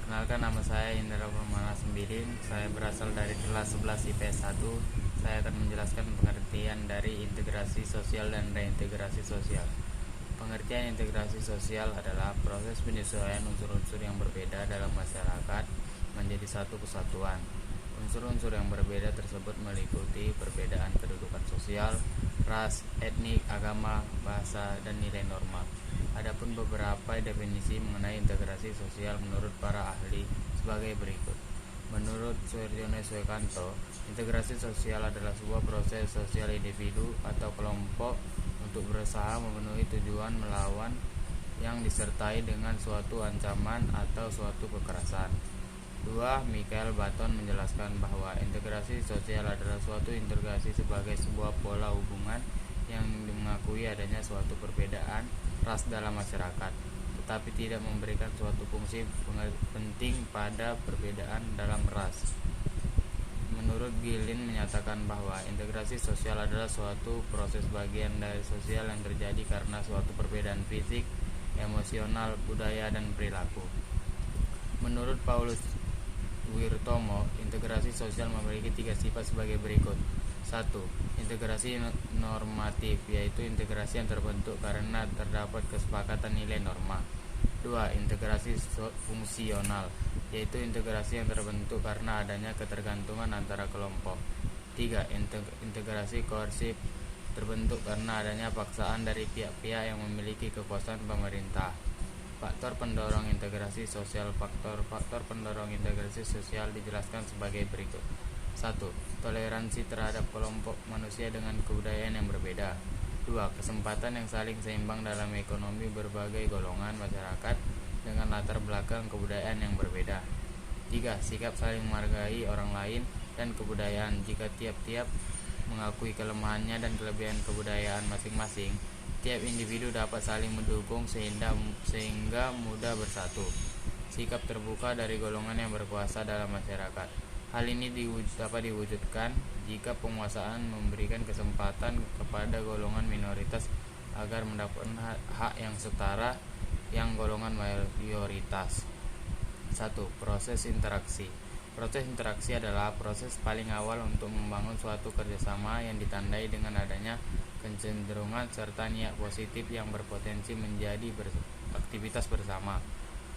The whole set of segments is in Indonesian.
Perkenalkan, nama saya Indra Permana Sembirin. Saya berasal dari kelas 11 IPS 1. Saya akan menjelaskan pengertian dari integrasi sosial dan reintegrasi sosial. Pengertian integrasi sosial adalah proses penyesuaian unsur-unsur yang berbeda dalam masyarakat menjadi satu kesatuan. Unsur-unsur yang berbeda tersebut meliputi perbedaan kedudukan sosial, ras, etnik, agama, bahasa, dan nilai normal. Adapun beberapa definisi mengenai integrasi sosial menurut para ahli sebagai berikut. Menurut Suharyono Swekanto, integrasi sosial adalah sebuah proses sosial individu atau kelompok untuk berusaha memenuhi tujuan melawan yang disertai dengan suatu ancaman atau suatu kekerasan. 2. Michael Baton menjelaskan bahwa integrasi sosial adalah suatu integrasi sebagai sebuah pola hubungan yang mengakui adanya suatu perbedaan ras dalam masyarakat, tetapi tidak memberikan suatu fungsi penting pada perbedaan dalam ras. Menurut Gilin menyatakan bahwa integrasi sosial adalah suatu proses bagian dari sosial yang terjadi karena suatu perbedaan fisik, emosional, budaya, dan perilaku. Menurut Paulus Wirtomo, integrasi sosial memiliki 3 sifat sebagai berikut. 1. Integrasi normatif, yaitu integrasi yang terbentuk karena terdapat kesepakatan nilai norma. 2. Integrasi fungsional, yaitu integrasi yang terbentuk karena adanya ketergantungan antara kelompok. 3. Integrasi koersif, terbentuk karena adanya paksaan dari pihak-pihak yang memiliki kekuasaan pemerintah. Faktor pendorong integrasi sosial. Faktor pendorong integrasi sosial dijelaskan sebagai berikut. 1. Toleransi terhadap kelompok manusia dengan kebudayaan yang berbeda. 2. Kesempatan yang saling seimbang dalam ekonomi berbagai golongan masyarakat dengan latar belakang kebudayaan yang berbeda. 3. Sikap saling menghargai orang lain dan kebudayaan. Jika tiap-tiap mengakui kelemahannya dan kelebihan kebudayaan masing-masing, tiap individu dapat saling mendukung sehingga mudah bersatu. Sikap terbuka dari golongan yang berkuasa dalam masyarakat. Hal ini dapat diwujudkan jika penguasaan memberikan kesempatan kepada golongan minoritas agar mendapatkan hak yang setara yang golongan mayoritas. 1. Proses interaksi. Proses interaksi adalah proses paling awal untuk membangun suatu kerjasama yang ditandai dengan adanya kecenderungan serta niat positif yang berpotensi menjadi aktivitas bersama.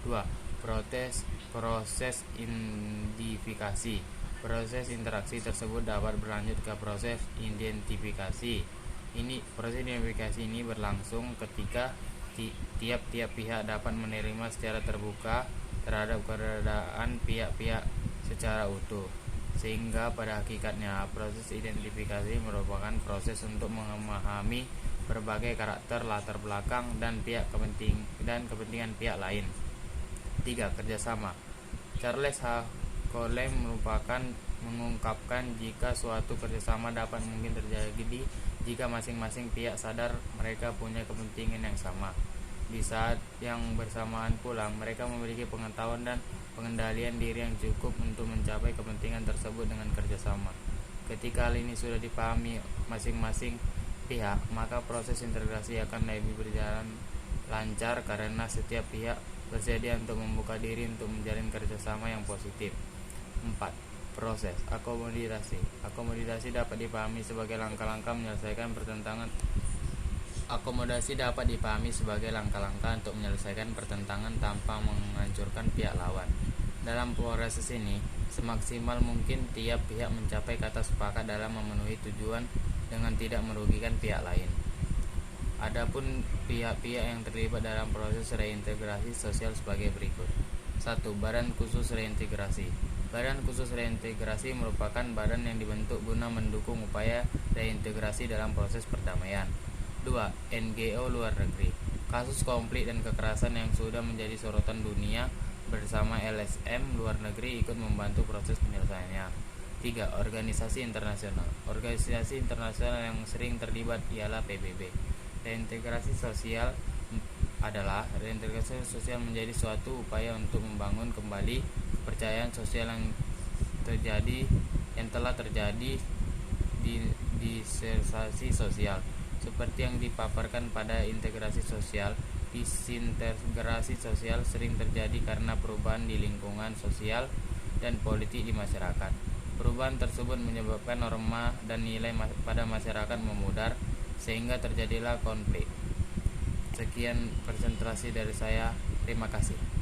2. Proses identifikasi. Proses interaksi tersebut dapat berlanjut ke proses identifikasi. Proses identifikasi ini berlangsung ketika tiap-tiap pihak dapat menerima secara terbuka terhadap keberadaan pihak-pihak secara utuh. Sehingga pada hakikatnya proses identifikasi merupakan proses untuk memahami berbagai karakter, latar belakang, dan kepentingan pihak lain. 3. Kerjasama. Charles H. Colem mengungkapkan jika suatu kerjasama dapat mungkin terjadi jika masing-masing pihak sadar mereka punya kepentingan yang sama. Di saat yang bersamaan pula mereka memiliki pengetahuan dan pengendalian diri yang cukup untuk mencapai kepentingan tersebut dengan kerjasama. Ketika hal ini sudah dipahami masing-masing pihak, maka proses integrasi akan lebih berjalan lancar karena setiap pihak bersedia untuk membuka diri untuk menjalin kerjasama yang positif. 4. Proses akomodasi. Akomodasi dapat dipahami sebagai langkah-langkah untuk menyelesaikan pertentangan tanpa menghancurkan pihak lawan. Dalam proses ini, semaksimal mungkin tiap pihak mencapai kata sepakat dalam memenuhi tujuan dengan tidak merugikan pihak lain. Adapun pihak-pihak yang terlibat dalam proses reintegrasi sosial sebagai berikut. 1. Badan khusus reintegrasi. Badan khusus reintegrasi merupakan badan yang dibentuk guna mendukung upaya reintegrasi dalam proses perdamaian. 2. NGO luar negeri. Kasus konflik dan kekerasan yang sudah menjadi sorotan dunia bersama LSM luar negeri ikut membantu proses penyelesaiannya. 3. Organisasi internasional. Organisasi internasional yang sering terlibat ialah PBB. Reintegrasi sosial menjadi suatu upaya untuk membangun kembali kepercayaan sosial yang telah terjadi di disersasi sosial. Seperti yang dipaparkan pada integrasi sosial, Disintegrasi sosial sering terjadi karena perubahan di lingkungan sosial dan politik di masyarakat. Perubahan tersebut menyebabkan norma dan nilai pada masyarakat memudar sehingga terjadilah konflik. Sekian presentasi dari saya. Terima kasih.